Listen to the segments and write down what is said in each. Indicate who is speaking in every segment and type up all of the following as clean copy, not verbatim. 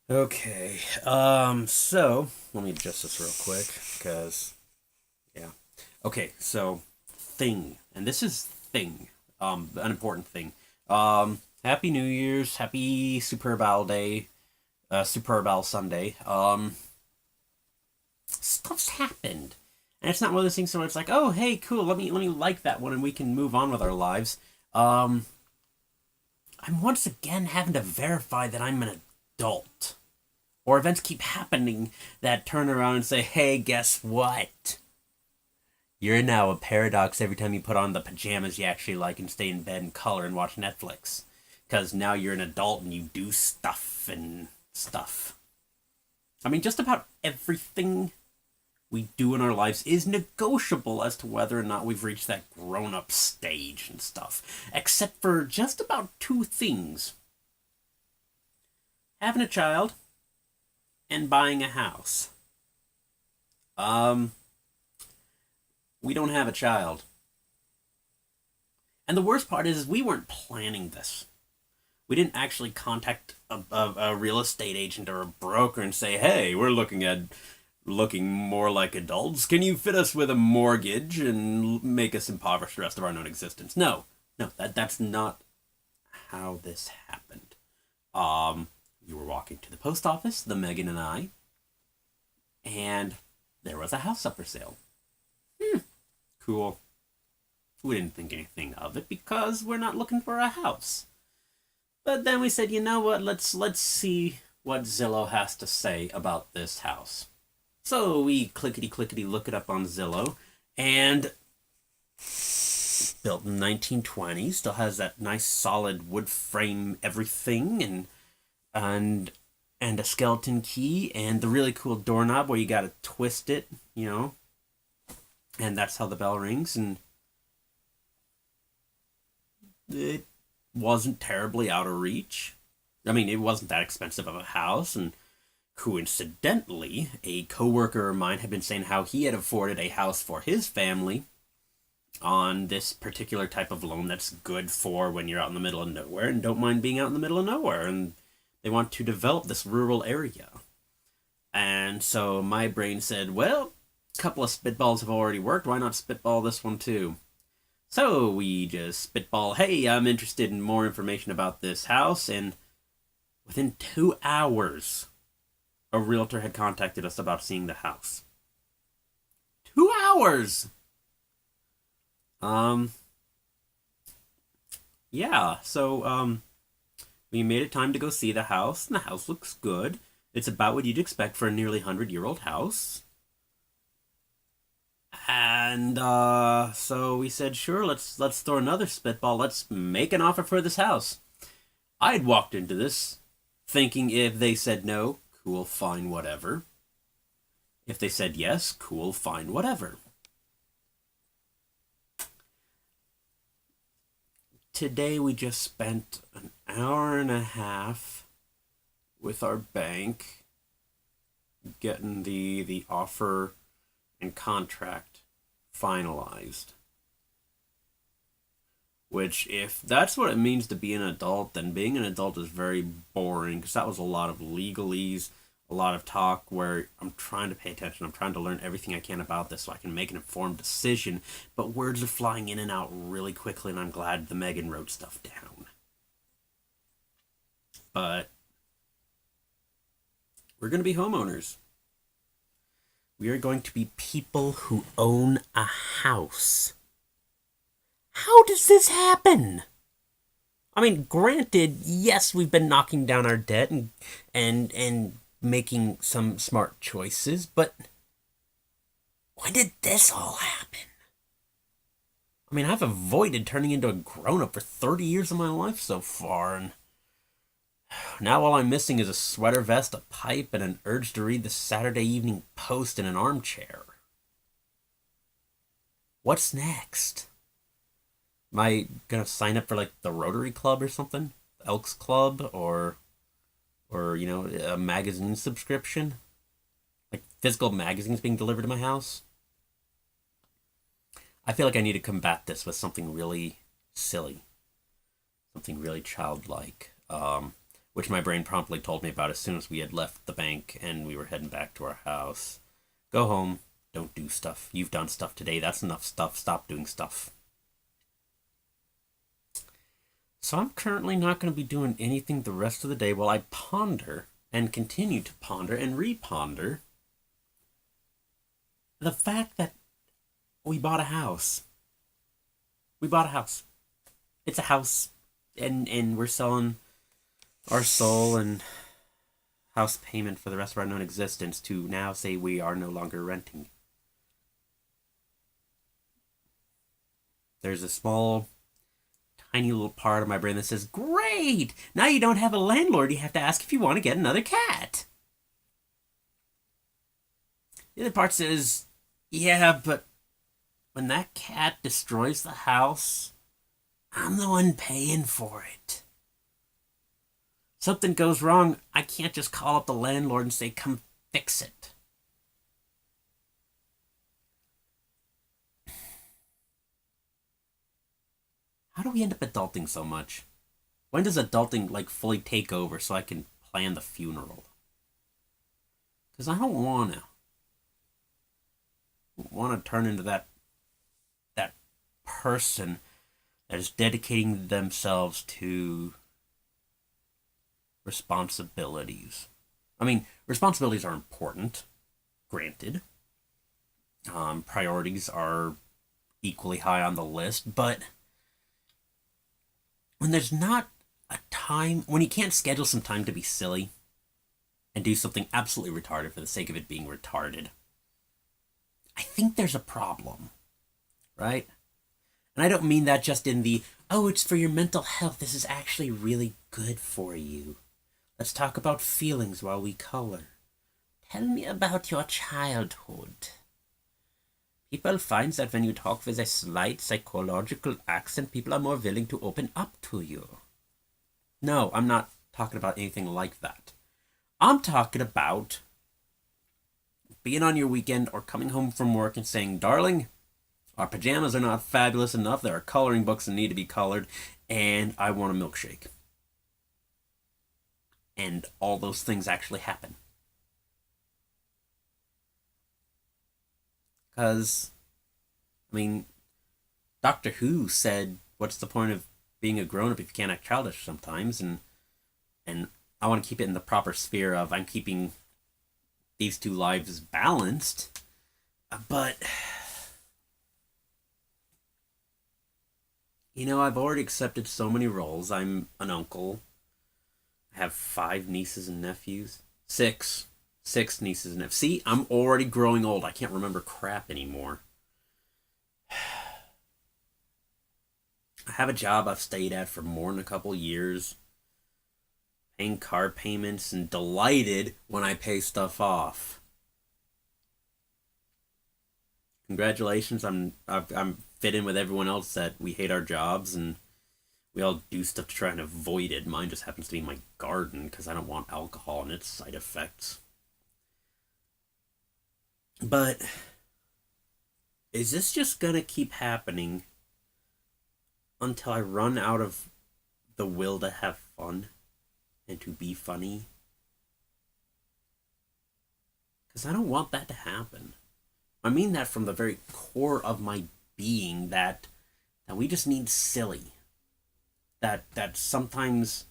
Speaker 1: Okay. So let me adjust this real quick because yeah. Okay. So thing, and this is thing. An important thing. Happy New Year's. Happy Superb Owl Day. Superb Owl Sunday. Stuff's happened, and it's not one of those things where it's like, oh, hey, cool. Let me like that one, and we can move on with our lives. Um, I'm once again having to verify that I'm an adult. Or events keep happening that turn around and say, hey, guess what? You're now a paradox every time you put on the pajamas you actually like and stay in bed and color and watch Netflix. Because now you're an adult and you do stuff and stuff. I mean, just about everything we do in our lives is negotiable as to whether or not we've reached that grown up stage and stuff. Except for just about two things: having a child and buying a house. Um, we don't have a child. And the worst part is we weren't planning this. We didn't actually contact a real estate agent or a broker and say, hey, we're looking more like adults. Can you fit us with a mortgage and make us impoverish the rest of our known existence? No, no, that's not how this happened. We were walking to the post office, the Megan and I, and there was a house up for sale. Cool. We didn't think anything of it because we're not looking for a house. But then we said, you know what? Let's see what Zillow has to say about this house. So we clickety clickety look it up on Zillow, and built in the 1920s, still has that nice solid wood frame everything, and and a skeleton key, and the really cool doorknob where you gotta twist it, and that's how the bell rings. And it wasn't terribly out of reach. I mean, it wasn't that expensive of a house, and coincidentally, a coworker of mine had been saying how he had afforded a house for his family on this particular type of loan that's good for when you're out in the middle of nowhere and don't mind being out in the middle of nowhere, and they want to develop this rural area. And so my brain said, well, a couple of spitballs have already worked. Why not spitball this one too? So we just spitball, hey, I'm interested in more information about this house. And within 2 hours, a realtor had contacted us about seeing the house. 2 hours! Um, yeah, so, we made it time to go see the house, and the house looks good. It's about what you'd expect for a nearly 100-year-old house. And so we said, sure, let's throw another spitball. Let's make an offer for this house. I'd walked into this thinking if they said no, cool, fine, whatever. If they said yes, cool, fine, whatever. Today we just spent an hour and a half with our bank getting the offer and contract finalized. Which, if that's what it means to be an adult, then being an adult is very boring because that was a lot of legalese, a lot of talk where I'm trying to pay attention. I'm trying to learn everything I can about this so I can make an informed decision. But words are flying in and out really quickly, and I'm glad the Megan wrote stuff down. But we're going to be homeowners. We are going to be people who own a house. How does this happen? I mean, granted, yes, we've been knocking down our debt and making some smart choices, but when did this all happen? I mean, I've avoided turning into a grown up for 30 years of my life so far, and now all I'm missing is a sweater vest, a pipe, and an urge to read the Saturday Evening Post in an armchair. What's next? Am I gonna sign up for like the Rotary Club or something? Elks Club or a magazine subscription? Like physical magazines being delivered to my house? I feel like I need to combat this with something really silly, something really childlike. which my brain promptly told me about as soon as we had left the bank and we were heading back to our house. Go home. Don't do stuff. You've done stuff today. That's enough stuff. Stop doing stuff. So I'm currently not going to be doing anything the rest of the day while I ponder and continue to ponder and reponder the fact that we bought a house. We bought a house. It's a house, and we're selling our soul and house payment for the rest of our known existence to now say we are no longer renting. There's a small, tiny little part of my brain that says, great! Now you don't have a landlord, you have to ask if you want to get another cat. The other part says, yeah, but when that cat destroys the house, I'm the one paying for it. Something goes wrong, I can't just call up the landlord and say, come fix it. How do we end up adulting so much? When does adulting fully take over so I can plan the funeral? Because I don't want to turn into that person that is dedicating themselves to responsibilities. I mean, responsibilities are important, granted. Priorities are equally high on the list, but when there's not a time, when you can't schedule some time to be silly and do something absolutely retarded for the sake of it being retarded, I think there's a problem, right? And I don't mean that just in the, oh, it's for your mental health. This is actually really good for you. Let's talk about feelings while we color. Tell me about your childhood. People find that when you talk with a slight psychological accent, people are more willing to open up to you. No, I'm not talking about anything like that. I'm talking about being on your weekend or coming home from work and saying, darling, our pajamas are not fabulous enough. There are coloring books that need to be colored, and I want a milkshake. And all those things actually happen. Because, I mean, Doctor Who said, what's the point of being a grown-up if you can't act childish sometimes? And I want to keep it in the proper sphere of I'm keeping these two lives balanced. But, I've already accepted so many roles. I'm an uncle. I have 5 nieces and nephews. 6 nieces and nephews. See, I'm already growing old. I can't remember crap anymore. I have a job I've stayed at for more than a couple years. Paying car payments and delighted when I pay stuff off. Congratulations, I'm fit in with everyone else that we hate our jobs and we all do stuff to try and avoid it. Mine just happens to be my garden because I don't want alcohol and its side effects. But is this just gonna keep happening until I run out of the will to have fun and to be funny? Because I don't want that to happen. I mean that from the very core of my being, that we just need silly. That sometimes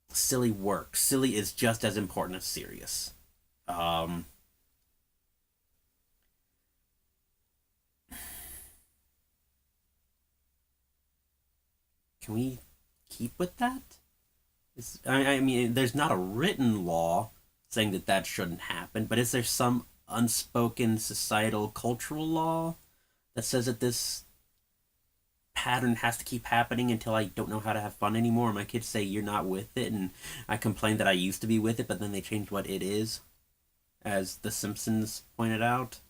Speaker 1: silly works. Silly is just as important as serious. Can we keep with that? I mean, there's not a written law saying that shouldn't happen, but is there some unspoken societal cultural law that says that this pattern has to keep happening until I don't know how to have fun anymore? My kids say you're not with it, and I complain that I used to be with it, but then they change what it is, as The Simpsons pointed out.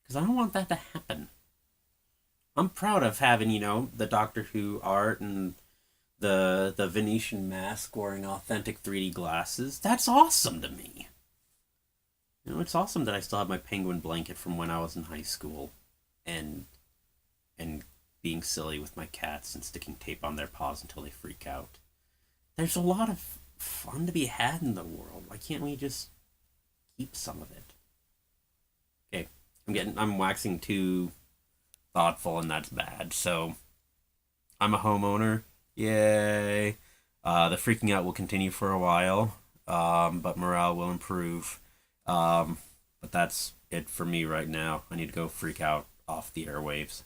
Speaker 1: Because I don't want that to happen. I'm proud of having, the Doctor Who art and the Venetian mask wearing authentic 3D glasses. That's awesome to me. It's awesome that I still have my penguin blanket from when I was in high school. And being silly with my cats and sticking tape on their paws until they freak out. There's a lot of fun to be had in the world. Why can't we just keep some of it? Okay, I'm waxing too thoughtful, and that's bad. So I'm a homeowner. Yay! The freaking out will continue for a while, but morale will improve. But that's it for me right now. I need to go freak out off the airwaves.